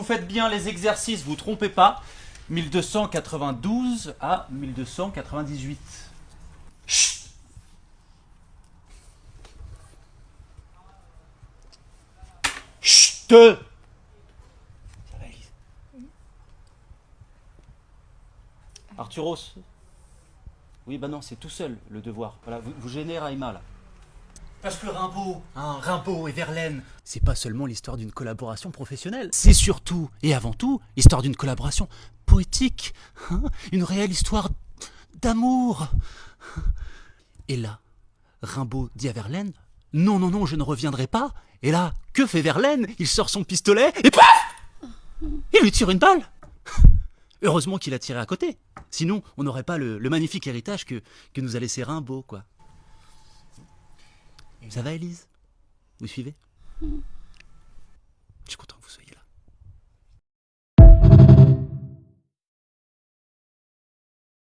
Vous faites bien les exercices, vous trompez pas. 1292 à 1298. Chut. Chut. Ça va, Élise. Arturos. Oui, bah non, c'est tout seul le devoir. Voilà, vous gênez Raïma là. Parce que Rimbaud et Verlaine, c'est pas seulement l'histoire d'une collaboration professionnelle, c'est surtout et avant tout l'histoire d'une collaboration poétique, hein, une réelle histoire d'amour. Et là, Rimbaud dit à Verlaine, non, non, non, je ne reviendrai pas. Et là, que fait Verlaine? Il sort son pistolet et paf! Il lui tire une balle. Heureusement qu'il a tiré à côté, sinon on n'aurait pas le magnifique héritage que nous a laissé Rimbaud, quoi. Ça va, Élise? Vous suivez? Je suis content.